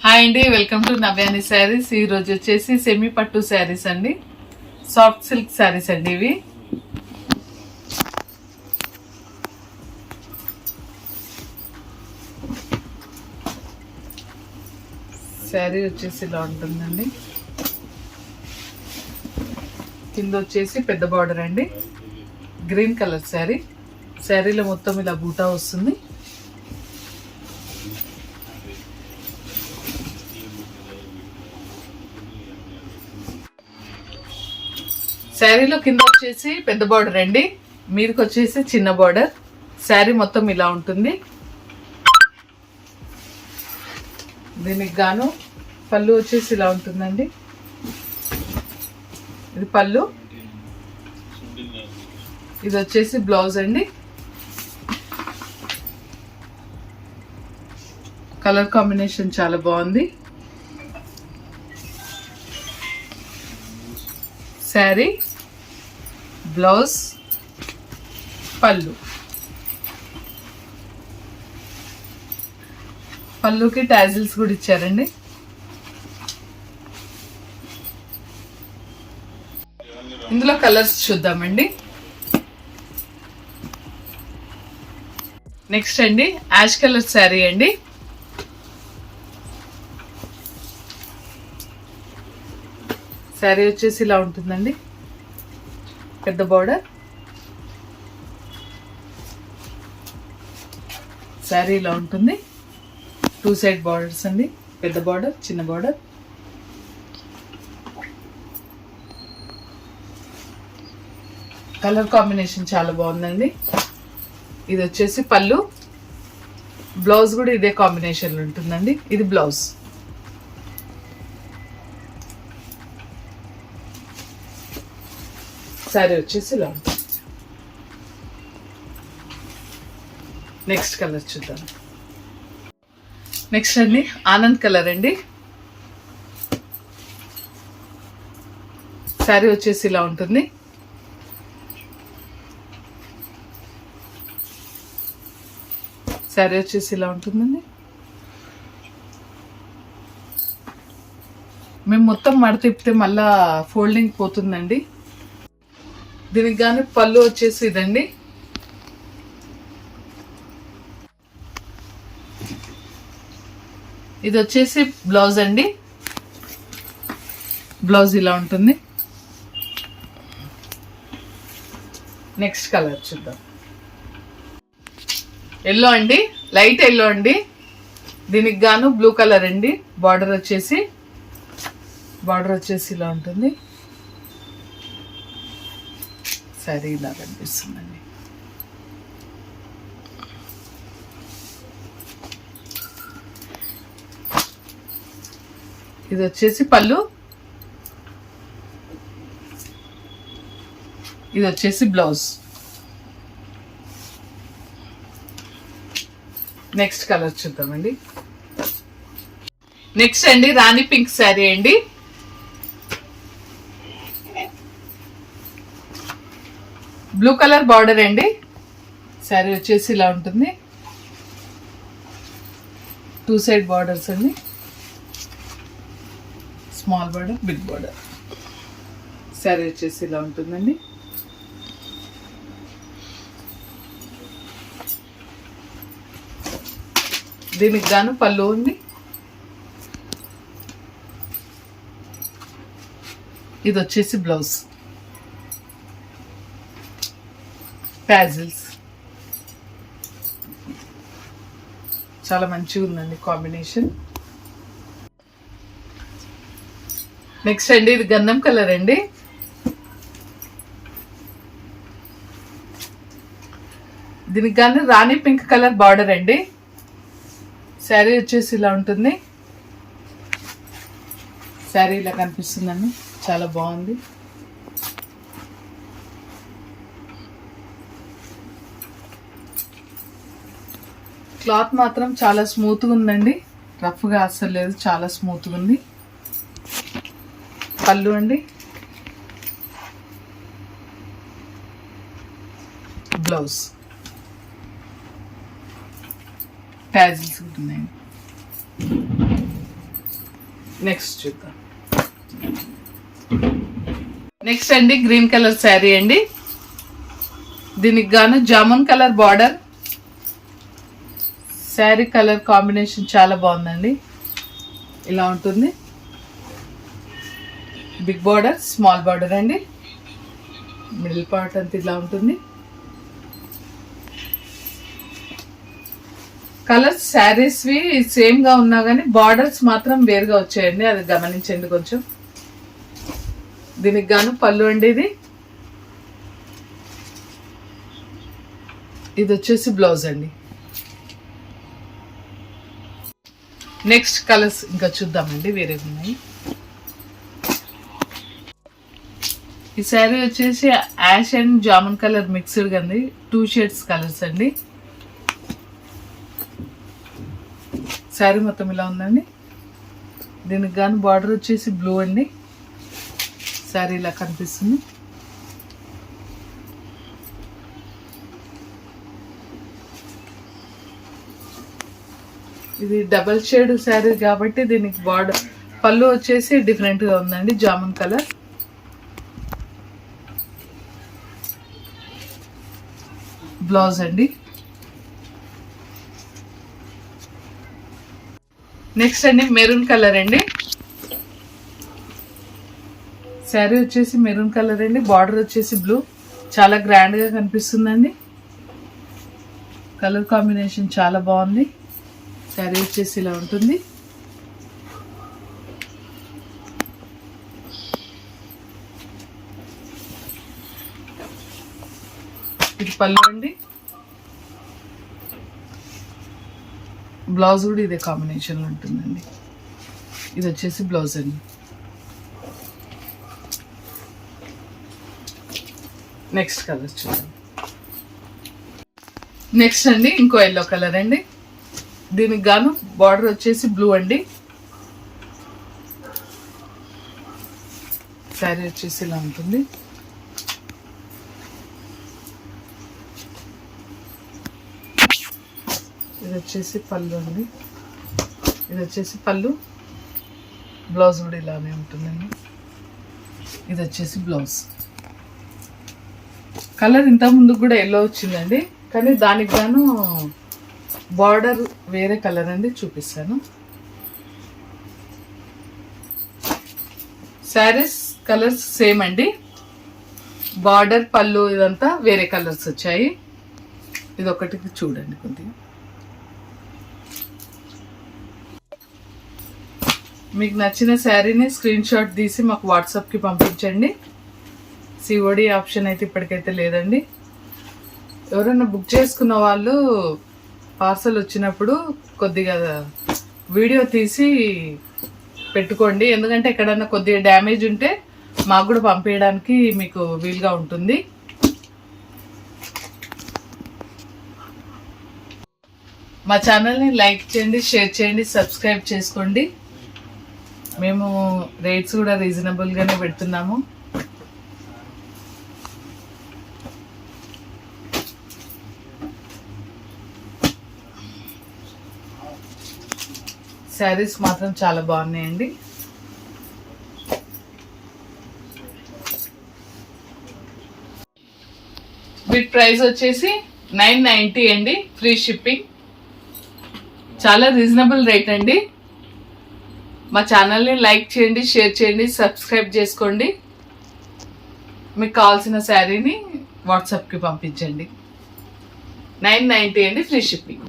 Hi అండి, welcome to నవ్యాని saris. ఈ రోజు వచ్చేసి సెమీ పట్టు శారీస్ అండి, సాఫ్ట్ సిల్క్ శారీస్ అండి. ఇవి శారీ వచ్చేసి ఇలా ఉంటుందండి. కింద వచ్చేసి పెద్ద బార్డర్ అండి, గ్రీన్ కలర్ శారీ. శారీలో మొత్తం ఇలా బూటా వస్తుంది. శారీలో కింద వచ్చేసి పెద్ద బార్డర్ అండి, మీదకి వచ్చేసి చిన్న బార్డర్. శారీ మొత్తం ఇలా ఉంటుంది. దీనికి గాను పళ్ళు వచ్చేసి ఇలా ఉంటుందండి. ఇది పళ్ళు, ఇది వచ్చేసి బ్లౌజ్ అండి. కలర్ కాంబినేషన్ చాలా బాగుంది. శారీ, బ్లౌజ్, పళ్ళు. పళ్ళుకి టాజిల్స్ కూడా ఇచ్చారండి. ఇందులో కలర్స్ చూద్దామండి. నెక్స్ట్ అండి యాష్ కలర్ శారీ అండి. శారీ వచ్చేసి ఇలా ఉంటుందండి, పెద్ద బార్డర్. శారీ ఇలా ఉంటుంది, 2 సైడ్ బార్డర్స్ అండి, పెద్ద బార్డర్, చిన్న బార్డర్. కలర్ కాంబినేషన్ చాలా బాగుందండి. ఇది వచ్చేసి పళ్ళు, బ్లౌజ్ కూడా ఇదే కాంబినేషన్లో ఉంటుందండి. ఇది బ్లౌజ్. శారీ వచ్చేసి ఇలా ఉంటుంది. నెక్స్ట్ కలర్ చూద్దాం. నెక్స్ట్ అండి ఆనంద్ కలర్ అండి. శారీ వచ్చేసి ఇలా ఉంటుంది. శారీ వచ్చేసి ఇలా ఉంటుందండి. మేము మొత్తం మడత తిప్పితే మళ్ళా ఫోల్డింగ్ పోతుందండి. దీనికి కానీ పళ్ళు వచ్చేసి ఇదండి. ఇది వచ్చేసి బ్లౌజ్ అండి. బ్లౌజ్ ఇలా ఉంటుంది. నెక్స్ట్ కలర్ చూద్దాం. ఎల్లో అండి, లైట్ ఎల్లో అండి. దీనికి గాను బ్లూ కలర్ అండి. బార్డర్ వచ్చేసి ఇలా ఉంటుంది. శారీ ఇలా కనిపిస్తుందండి. ఇది వచ్చేసి పళ్ళు, ఇది వచ్చేసి బ్లౌజ్. నెక్స్ట్ కలర్ చూద్దామండి. నెక్స్ట్ అండి రాణి పింక్ శారీ అండి. బ్లూ కలర్ బార్డర్ అండి. శారీ వచ్చేసి ఇలా ఉంటుంది. 2 సైడ్ బార్డర్స్ అండి, small border, big border. Sari వచ్చేసి ఇలా ఉంటుందండి. దీనికి గాను పళ్ళు ఉంది. ఇది వచ్చేసి బ్లౌజ్, టాజిల్స్. చాలా మంచిగా ఉందండి కాంబినేషన్. నెక్స్ట్ అండి ఇది గంధం కలర్ అండి. దీనికి కానీ రాణి పింక్ కలర్ బార్డర్ అండి. శారీ వచ్చేసి ఇలా ఉంటుంది. శారీ ఇలా కనిపిస్తుందండి, చాలా బాగుంది. క్లాత్ మాత్రం చాలా స్మూత్గా ఉందండి, రఫ్గా అస్సలు లేదు, చాలా స్మూత్గా ఉంది. పళ్ళు అండి, బ్లౌజ్. టాజిల్స్ ఉంటున్నాయి. నెక్స్ట్ చూద్దాం. నెక్స్ట్ అండి గ్రీన్ కలర్ శారీ అండి. దీనికి గాను jamun colour border. Sari colour combination చాలా బాగుందండి. ఇలా ఉంటుంది. బిగ్ బార్డర్, స్మాల్ బార్డర్ అండి. మిడిల్ పార్ట్ అంతా ఇలా ఉంటుంది. కలర్స్ శారీస్వి సేమ్ గా ఉన్నా కానీ బార్డర్స్ మాత్రం వేరుగా వచ్చాయండి, అది గమనించండి కొంచెం. దీనికి గాను పళ్ళు అండి. ఇది వచ్చేసి బ్లౌజ్ అండి. నెక్స్ట్ కలర్స్ ఇంకా చూద్దామండి, వేరే ఉన్నాయి. ఈ శారీ వచ్చేసి ash and jamun colour mixed అండి, 2 షేడ్స్ కలర్స్ అండి. శారీ మొత్తం ఇలా ఉందండి. దీనికి గాను బార్డర్ వచ్చేసి బ్లూ అండి. శారీ ఇలా కనిపిస్తుంది. ఇది డబల్ షేడ్ శారీ కాబట్టి దీనికి బార్డర్ పళ్ళు వచ్చేసి డిఫరెంట్ గా ఉందండి, జామున్ కలర్. బ్లౌజ్ అండి. నెక్స్ట్ అండి మెరూన్ కలర్ అండి. శారీ వచ్చేసి మెరూన్ కలర్ అండి. బార్డర్ వచ్చేసి బ్లూ. చాలా గ్రాండ్ గా కనిపిస్తుందండి. కలర్ కాంబినేషన్ చాలా బాగుంది. శారీ వచ్చేసి ఇలా ఉంటుంది. ఇది పళ్ళు అండి. బ్లౌజ్ కూడా ఇదే కాంబినేషన్ లో ఉంటుందండి. ఇది వచ్చేసి బ్లౌజ్ అండి. నెక్స్ట్ కలర్ చూడండి. నెక్స్ట్ అండి ఇంకో ఎల్లో కలర్ అండి. దీనికి గాను బార్డర్ వచ్చేసి బ్లూ అండి. శారీ వచ్చేసి ఇలా ఉంటుంది. ఇది వచ్చేసి పళ్ళు అండి. ఇది వచ్చేసి పళ్ళు. బ్లౌజ్ కూడా ఇలానే ఉంటుందండి. ఇది వచ్చేసి బ్లౌజ్. కలర్ ఇంత ముందు కూడా ఎల్లో వచ్చిందండి, కానీ దానికి గాను బార్డర్ వేరే కలర్ అండి, చూపిస్తాను. శారీస్ కలర్స్ సేమ్ అండి. బార్డర్, పళ్ళు ఇదంతా వేరే కలర్స్ వచ్చాయి. ఇది ఒకటి చూడండి కొద్దిగా. మీకు నచ్చిన శారీని స్క్రీన్ షాట్ తీసి మాకు వాట్సాప్కి పంపించండి. సిఓడి ఆప్షన్ అయితే ఇప్పటికైతే లేదండి. ఎవరైనా బుక్ చేసుకున్న వాళ్ళు పార్సల్ వచ్చినప్పుడు కొద్దిగా వీడియో తీసి పెట్టుకోండి, ఎందుకంటే ఎక్కడన్నా కొద్దిగా డ్యామేజ్ ఉంటే మాకు కూడా పంపించడానికి మీకు వీలుగా ఉంటుంది. మా ఛానల్ని లైక్ చేయండి, షేర్ చేయండి, సబ్స్క్రైబ్ చేసుకోండి. మేము రేట్స్ కూడా రీజనబుల్గానే పెడుతున్నాము. శారీస్ మాత్రం చాలా బాగున్నాయండి. వీటి ప్రైస్ వచ్చేసి 990 అండి, ఫ్రీ షిప్పింగ్. చాలా రీజనబుల్ రేట్ అండి. మా ఛానల్ని లైక్ చేయండి, షేర్ చేయండి, సబ్స్క్రైబ్ చేసుకోండి. మీకు కావాల్సిన శారీని వాట్సాప్కి పంపించండి. 990 అండి, ఫ్రీ షిప్పింగ్.